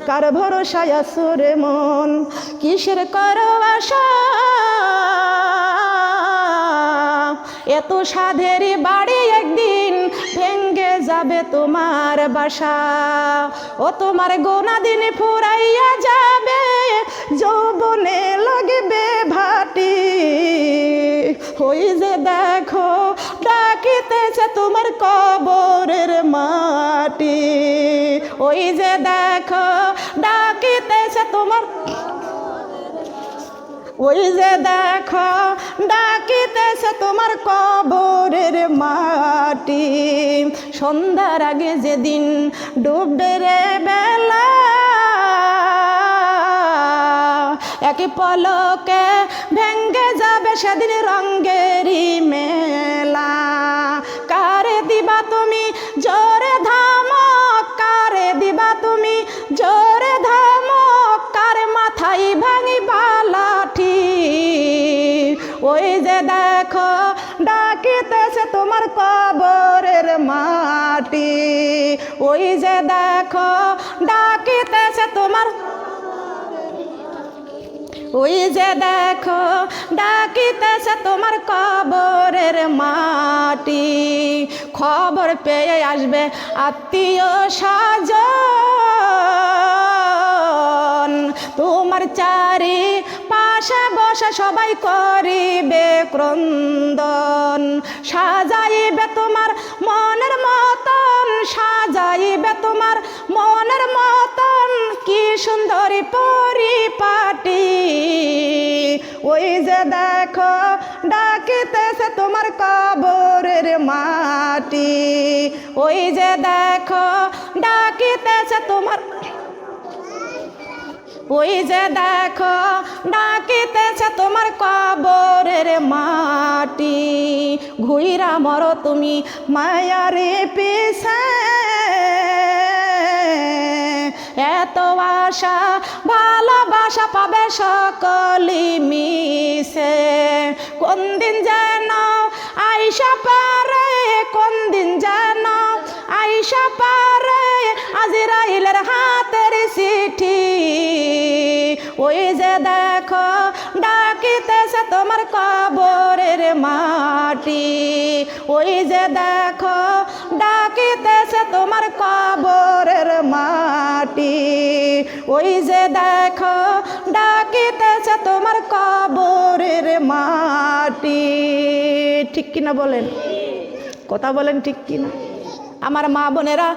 কার ভরসায় আছো রে মন, কিসের করো আশা, এত সাধের বাড়ি একদিন ভেঙ্গে যাবে তোমার বাসা। ও তোমার গোনা দিন ফুরাইয়া যাবে, যৌবনে লাগবে ভাটি। ওই যে দেখো ডাকিতেছে তোমার কবরের মাটি, ওই যে দেখো ডাকিতেছে তোমার, ওই যে দেখো ডাকিতেছে তোমার কবরের মাটি। সন্ধ্যার আগে যেদিন ডুববে রে বেলা, এক পলকে ভেঙ্গে যাবে সেদিন রঙ্গেরই মেলা। কারে দিবা তুমি জোরে ধামক, কারে দিবা তুমি জোরে ধামক, কার মাথায় ভাঙিবা লাঠি। ওই যে দেখো ডাকিতেছে তোমার কবরের মাটি, ওই যে দেখো ডাকিতেছে তোমার, ওই যে দেখো ডাকিতেছে তোমার কবরের মাটি। খবর পেয়ে আসবে আত্মীয় স্বজন, তোমার চারি পাশে বসে সবাই করিবে ক্রন্দন। সাজাইবে তোমার মনের মতন, সাজাইবে তোমার মনের মতন, কি সুন্দরী পরিপাটি। ওই যে দেখো ডাকিতেছে তোমার কবরের মাটি, ওই যে দেখো ডাকিতেছে তোমার, ওই যে দেখো ডাকিতেছে তোমার কবরের মাটি। ঘুইরা মরো তুমি মায়ারে পিছে, এত আশা ভালোবাসা পাবে সকলি মিশে। কোন দিন যেন আইসা পারে, কোন দিন যেন আইসা পারে আজরাইলের হাতের চিঠি। ওই যে দেখো ডাকিতেছে তোমার কবরের মাটি, ওই যে দেখো ডাকিতেছে তোমার কবরের মাটি, ওই যে দেখো ডাকিতেছে তোমার কবরের মাটি। ঠিক কিনা বলেন, কথা বলেন ঠিক কিনা? আমার মা বোনেরা,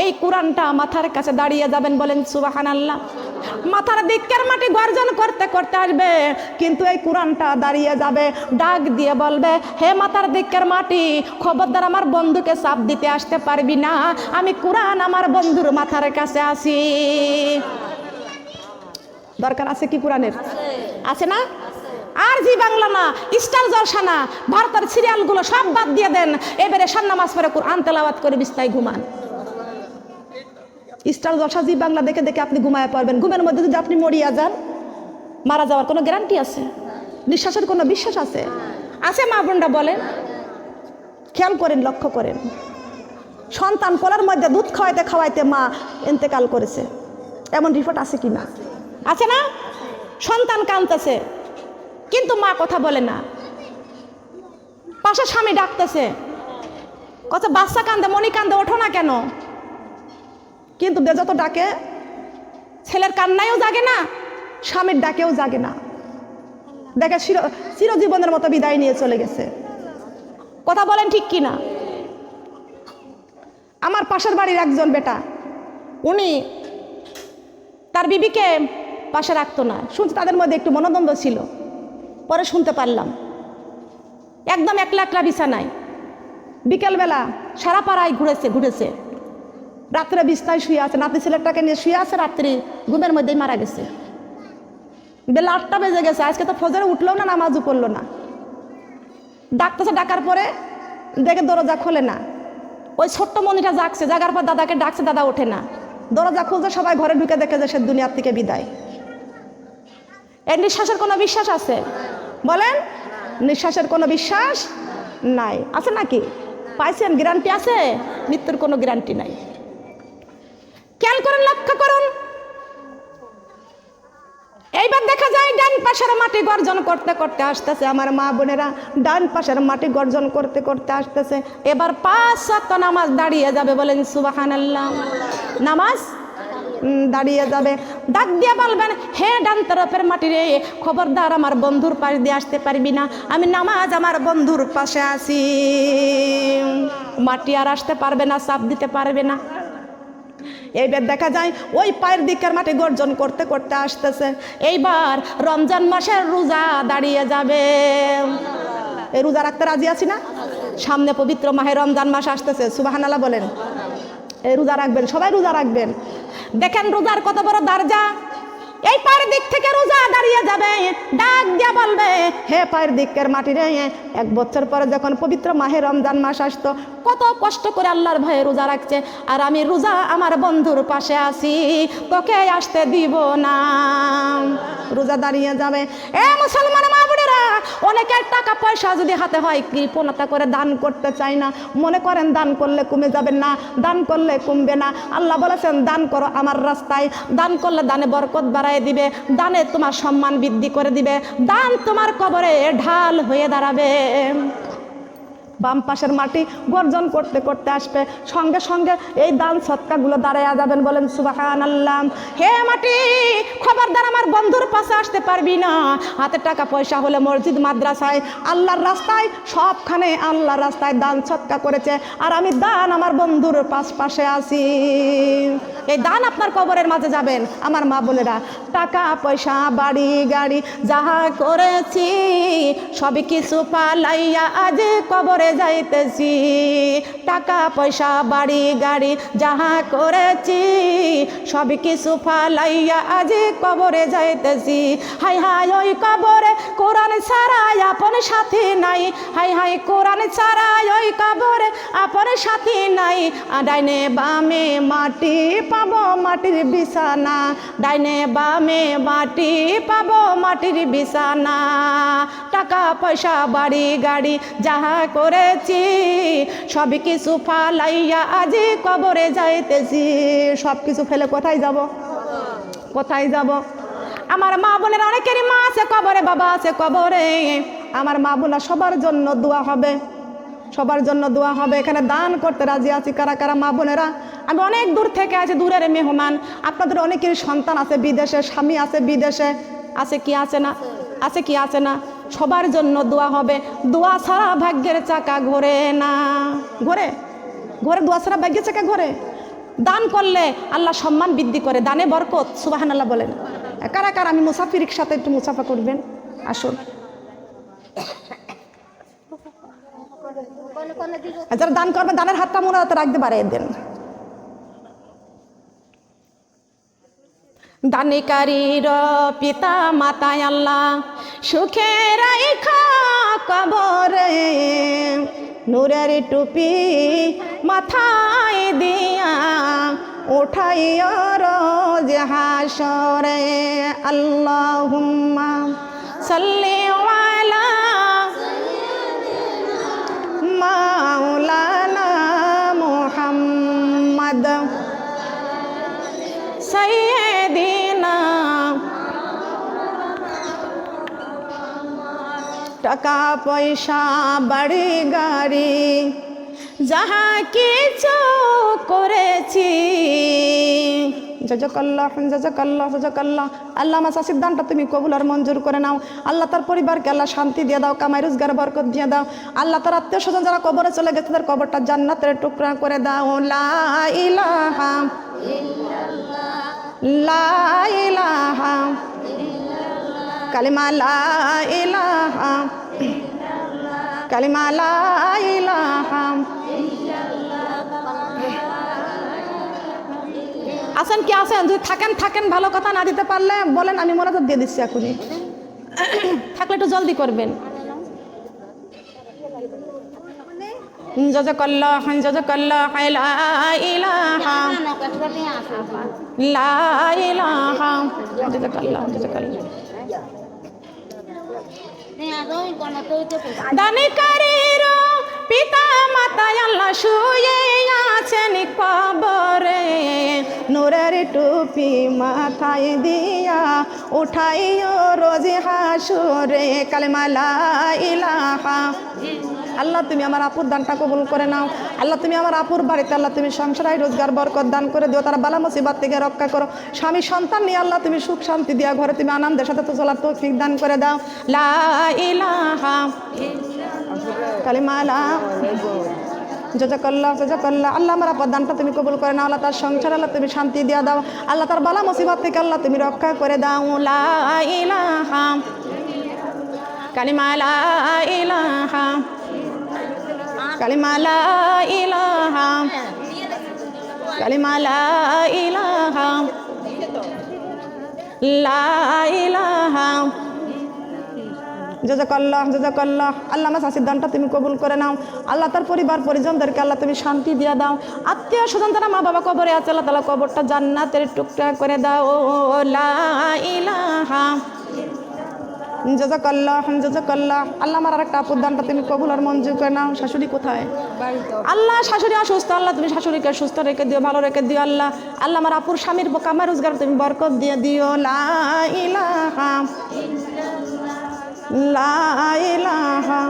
এই কোরআনটা মাথার কাছে দাঁড়িয়ে যাবেন, বলেন সুবহানাল্লাহ। মাথার দিকের মাটি গর্জন করতে করতে আসবে, কিন্তু এই কোরআনটা দাঁড়িয়ে যাবে, ডাক দিয়ে বলবে, হে মাথার দিকের মাটি, খবরদার আমার বন্ধুকে চাপ দিতে আসতে পারবি না, আমি কোরআন আমার বন্ধুর মাথার কাছে আসি। দরকার আছে কি কোরআনের? আছে না? আর জি বাংলা না, স্টার জলসা না, ভারতের সিরিয়ালগুলো সব বাদ দিয়ে দেন, এবারে শান নামাজ পড়ে কোরআন তেলাওয়াত করে বিস্তায় ঘুমান। স্টার জলসা জি বাংলা দেখে দেখে আপনি ঘুমায় পড়বেন। ঘুমের মধ্যে যদি আপনি মরিয়া যান, মারা যাওয়ার কোনো গ্যারান্টি আছে? নিঃশ্বাসের কোনো বিশ্বাস আছে? আছে মা বোনরা বলেন? খেয়াল করেন, লক্ষ্য করেন, সন্তান কোলের মধ্যে দুধ খাওয়াইতে খাওয়াইতে মা ইন্তেকাল করেছে, এমন রিপোর্ট আছে কি না? আছে না? সন্তান কাঁদতেছে কিন্তু মা কথা বলে না, পাশে স্বামী ডাকতেছে, কত বাচ্চা কান্দে, মনি কান্দে, ওঠো না কেন? কিন্তু যে যত ডাকে, ছেলের কান্নায়ও জাগে না, স্বামীর ডাকেও জাগে না, দেখে চিরজীবনের মতো বিদায় নিয়ে চলে গেছে। কথা বলেন ঠিক কিনা? আমার পাশের বাড়ির একজন বেটা, উনি তার বিবিকে পাশে রাখতো না, শুনছি তাদের মধ্যে একটু মনোদ্বন্দ্ব ছিল। পরে শুনতে পারলাম একদম একলা একলা বিছানায়, বিকেলবেলা সারা পাড়ায় ঘুরেছে, রাত্রে বিছনায় শুয়ে আছে, নাতি ছেলেটাকে নিয়ে শুয়ে আছে, রাত্রি ঘুমের মধ্যেই মারা গেছে। বেলা 8টা বেজে গেছে, আজকে তো ফজরে উঠলো না, নামাজও পড়লো না। ডাকতেছে, ডাকার পরে দেখে দরজা খোলে না, ওই ছোট্ট মনিটা জাগছে, জাগার পর দাদাকে ডাকছে, দাদা ওঠে না, দরজা খুলছে, সবাই ঘরে ঢুকে দেখে যে সে দুনিয়ার থেকে বিদায়। এর নিঃশ্বাসের কোনো বিশ্বাস আছে? বলেন, নিঃশ্বাসের কোনো বিশ্বাস নাই। আছে নাকি? পাইছেন? গ্যারান্টি আছে? মৃত্যুর কোনো গ্যারান্টি নাই। খেয়াল করুন, লক্ষ্য করুন, পাশের মাটি গর্জন করতে করতে আসতেছে আমার মা বোনেরা, ডান পাশের মাটি গর্জন করতে করতে আসতেছে। এবার 5 ওয়াক্ত নামাজ দাঁড়িয়ে যাবে, বলেন সুবহানাল্লাহ। নামাজ দাঁড়িয়ে যাবে, ডাক দিয়ে বলবেন, হে ডান তরফের মাটি রে, খবরদার আমার বন্ধুর পাশ দিয়ে আসতে পারবি না, আমি নামাজ আমার বন্ধুর পাশে আসি। মাটি আর আসতে পারবে না, চাপ দিতে পারবে না। এইবার দেখা যায় ওই পায়ের দিকের মাটি গর্জন করতে করতে আসতেছে। এইবার রমজান মাসের রোজা দাঁড়িয়ে যাবে। এই রোজা রাখতে রাজি আছি না? সামনে পবিত্র মাহে রমজান মাস আসতেছে, সুবহানাল্লাহ বলেন। এই রোজা রাখবেন, সবাই রোজা রাখবেন। দেখেন রোজার কত বড় দরজা। এই পায়ের দিক থেকে রোজা দাঁড়িয়ে যাবে, ডাক দিয়া বলবে, হে পায়ের দিকের মাটি রে, 1 বছর পরে যখন পবিত্র মাহে রমজান মাস আসতো, কত কষ্ট করে আল্লাহর ভয়ে রোজা রাখছে, আর আমি রোজা আমার বন্ধুর পাশে আছি, তোকে আসতে দিব না। রোজা দাঁড়িয়ে যাবে। এ মুসলমান মা বোনেরা, অনেকের টাকা পয়সা যদি হাতে হয় কৃপণতা করে দান করতে চায় না, মনে করেন দান করলে কমে যাবেন না, দান করলে কমবে না। আল্লাহ বলেছেন দান করো আমার রাস্তায়, দান করলে দানে বরকত বাড়ায় দিবে, দানে তোমার সম্মান বৃদ্ধি করে দিবে, দান তোমার কবরে ঢাল হয়ে দাঁড়াবে। বাম পাশের মাটি গর্জন করতে করতে আসবে, সঙ্গে সঙ্গে এই দান সৎকাগুলো দাঁড়াইয়া যাবেন, বলেন সুবহানাল্লাহ। হে মাটি, খবরদার আমার বন্ধুর পাশে আসতে পারবি না। হাতে টাকা পয়সা হলে মসজিদ মাদ্রাসায় আল্লাহর রাস্তায় সবখানে আল্লাহর রাস্তায় দান সৎকা করেছে, আর আমি দান আমার বন্ধুর পাশে আছি। এই দান আপনার কবরের মাঝে যাবেন আমার মা বোনেরা। টাকা পয়সা বাড়ি গাড়ি যাহা করেছি সবই কিছু পালাইয়া আজ কবরে যাইতেছি। টাকা পয়সা বাড়ি গাড়ি যাহা করেছি সবই কিছু ফালাইয়া আজ কবরে যাইতেছি। হাই হাই ওই কবরে কোরআন ছাড়া আপন সাথী নাই, হাই হাই কোরআন ছাড়া ওই কবরে আপন সাথী নাই। ডাইনে বামে মাটি পাবো মাটির বিছানা, ডাইনে বামে মাটি পাবো মাটির বিছানা। টাকা পয়সা বাড়ি গাড়ি যাহা করেছি সবই কিছু ফালাইয়া আজি কবরে যাইতেছি। সব কিছু ফেলে কোথায় যাব? কোথায় যাব? আমার মা বোনের অনেকেরই মা আছে কবরে, বাবা আছে কবরে। আমার মা বোনা সবার জন্য দোয়া হবে, সবার জন্য দোয়া হবে। এখানে দান করতে রাজি আছি কারা কারা মা বোনেরা? আমি অনেক দূর থেকে আছি, দূরের মেহমান। আপনাদের অনেকেরই সন্তান আছে বিদেশে, স্বামী আছে বিদেশে, আছে কি আছে না? আছে কি আছে না? সবার জন্য দোয়া হবে। দোয়া ছাড়া ভাগ্যের চাকা ঘোরে না। ঘোরে? ঘোরে? দোয়া ছাড়া ভাগ্যের চাকা ঘোরে? দান করলে আল্লাহ সম্মান বৃদ্ধি করে, দানে বরকত। সুবহানাল্লাহ বলেন। কারা কারা আমি মুসাফিরের সাথে একটু মুসাফা করবেন? আসুন। যারা দান করবেন দানের হাতটা মোনাজাতে রাখতে পারে দেন। দানিকারীর পিতা মাতায় আল্লাহ সুখে রাইখা কবরে, নূরের টুপি মাথায় দিয়া উঠাইয়া রোজ হাসরে। আল্লাহুম্মা সাল্লি আলা মাওলানা মুহাম্মদ সাইয়্যিদিনা। টাকা পয়সা বাড়ি গাড়ি যাহা কিছু করেছি, জাযাকাল্লাহ জাযাকাল্লাহ জাযাকাল্লাহ। আল্লাহ আমার চাষির দানটা তুমি কবুল আর মঞ্জুর করে নাও। আল্লাহ তার পরিবারকে আল্লাহ শান্তি দিয়ে দাও, কামাই রোজগার বরকত দিয়ে দাও। আল্লাহ তার আত্মীয় স্বজন যারা কবরে চলে গেছে তাদের কবরটা জান্নাতের টুকরা করে দাও। লা ইলাহা ইল্লাল্লাহ, লা ইলাহা ইল্লাল্লাহ, কালিমা লা ইলাহা ইল্লাল্লাহ, কালিমা লা ইলাহা ইল্লাল্লাহ। আছেন কি আছেন? যদি থাকেন ভালো কথা, না দিতে পারলে বলেন, আমি মোনাজাত দিয়ে দিচ্ছি এখনই। থাকলে একটু জলদি করবেন। জাযাকাল্লাহ জাযাকাল্লাহ, লা ইলাহা লা ইলাহা, জাযাকাল্লাহ জাযাকাল্লাহ। দানিকারীর পিতা মাতায় আল্লাহ শুয়ে আছেন কবরে, নূরের টুপি মাথায় দিয়া উঠাইও রোজ হাসুরে। কালেমা লা ইলাহা। আল্লাহ তুমি আমার আপুর দানটা কবুল করে নাও। আল্লাহ তুমি আমার আপুর বাড়িতে আল্লাহ তুমি সংসারায় রোজগার বরকত দান করে দিও, তারা বালা মুসিবত থেকে রক্ষা করো। স্বামী সন্তান নিয়ে আল্লাহ তুমি সুখ শান্তি দিয়া ঘরে তুমি আনন্দের সাথে তো চলার তৌফিক দান করে দাও। লা ইলাহা কালিমা লা জাযাকাল্লাহ জাযাকাল্লাহ। আল্লাহ আমার আপার দানটা তুমি কবুল করে নাও। আল্লাহ তার সংসার আল্লাহ তুমি শান্তি দিয়া দাও। আল্লাহ তার বালা মুসিবত থেকে আল্লাহ তুমি রক্ষা করে দাও। লা ইলাহা কালিমা লা ইলাহা কালিমা লা ইলাহা কালিমা লা ইলাহা লা ইলাহা জাযাকাল্লাহ জাযাকাল্লাহ। আল্লাহ আমার শাশির দানটা তুমি কবুল করে নাও। আল্লাহ তার পরিবার পরিজনদেরকে আল্লাহ তুমি শান্তি দিয়ে দাও। আত্মীয় স্বজন তারা মা বাবা কবরে আছে আল্লাহ তাআলা কবরটা জান্নাতের টুকরা করে দাও। লা ইলাহা জাযাকাল্লাহ জাযাকাল্লাহ। আল্লাহ আমার আরেকটা আপুর দানটা তুমি কবুল আর মঞ্জুর করে নাও। শাশুড়ি কোথায়? আল্লাহ শাশুড়ি অসুস্থ, আল্লাহ তুমি শাশুড়িকে সুস্থ রেখে দিও, ভালো রেখে দিও। আল্লাহ আল্লাহ আমার আপুর স্বামীর কামাই রোজগার তুমি বরকত দিয়ে দিও। লা ইলাহা লা ইলাহা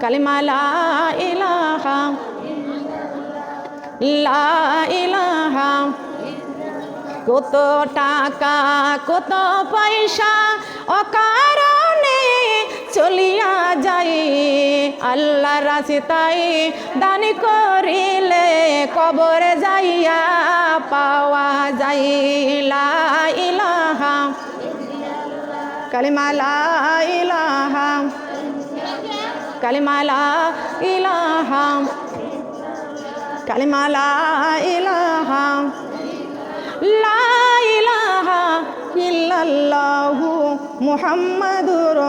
কালিমা লা ইলাহা লা ইলাহা। কত টাকা কত পয়সা অকারণে চলিয়া যায়, আল্লাহ রাস্তায় দান করিলে কবরে যাইয়া পাওয়া যায়। লা ইলাহা কালিমা লা ইলাহা কালিমা লা ইলাহা কালিমা লা ইলাহা লা ইলাহা ইল্লাল্লাহু মুহাম্মাদুর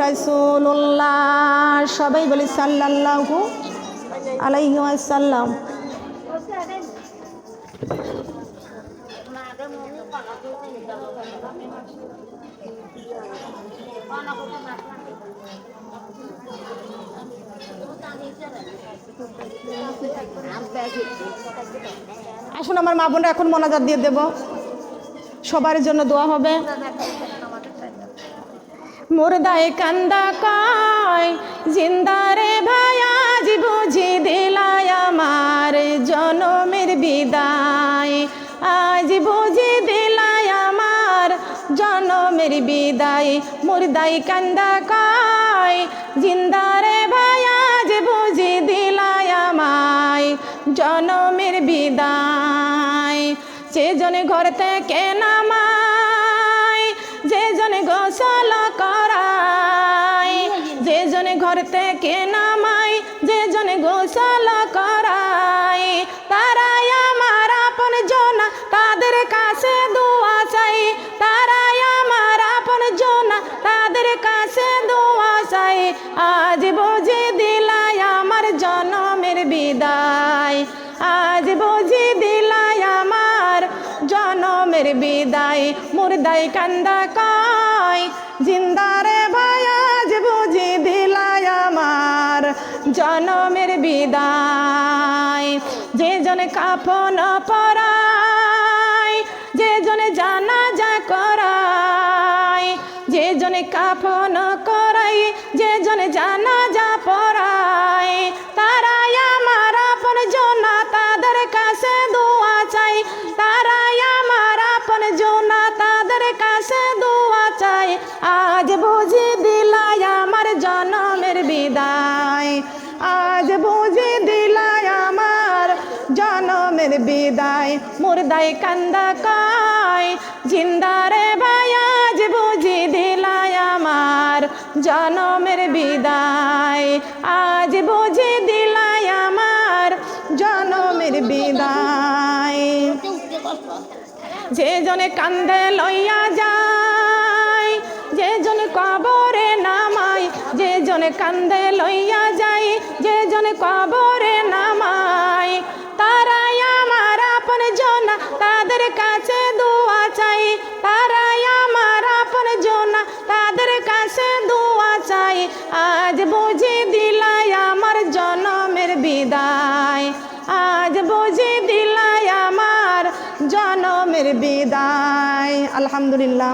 রাসূলুল্লাহ। সবাই বলি সাল্লাল্লাহু আলাইহি ওয়াসাল্লাম। আসুন আমার মা বোনরা এখন মোনাজাত দিয়ে দেব, সবার জন্য দোয়া হবে। মুর্দায় কান্দা কয় জিন্দারে ভাই আজ বুঝি দিলাই আমার জনমের বিদায়, আজ বুঝি দিলাই আমার জনমের বিদায়। মুর্দায় কান্দা কয় জিন্দারে ভাই আজ বুঝি দিলাই আমায় জনমের বিদায়। যে জনে ঘর থেকে নামায়, যে জনে গোসল করায়, যে জনে ঘর থেকে নামায়, যে জনে গোসল করায়, তারাই আমার আপন জনা, তাদের কাছে দোয়া চাই, তারাই আমার আপন জনা, তাদের কাছে দোয়া চাই। আজ বুঝি দিলাই আমার জনমের বিদায়, আজ বুঝি দিলাই আমার জনমের বিদায়। মুর্দায় কান্দা কয় জিন্দারে ভাই আজ বুঝি দিলাই আমার জনমের বিদায়। যে জনে কাফন পরায়, যে জনে জানাজা করায়, যে জনে কাফন করাই, যে জনে জানাজা পরায়, তারাই আমার আপন জনা, তাদের কাছে দোয়া চাই, তারাই আমার আপন জনা, তাদের কাছে দোয়া চাই। আজ বুঝি দিলাই আমার জনমের বিদায়, আজ বুঝি দিলাই আমার জনমের বিদায়। মুর্দায় কান্দা কয় জিন্দারে ভাই আজ বুঝি দিলাই আমার জনমের বিদায়, আজ বুঝি দিলাই আমার জনমের বিদায়। যে জনে কান্দে লইয়া যায়, যে জনে কবরে নামায়, যে জনে কান্দে লইয়া যায়, যে জনে কবরে নামায়, তারাই আমার আপন জনা, তাদের কাছে দোয়া চাই, তারাই আমার আপন জনা, তাদের কাছে দোয়া চাই। আজ বুঝি দিলাই নাই। আলহামদুলিল্লাহ।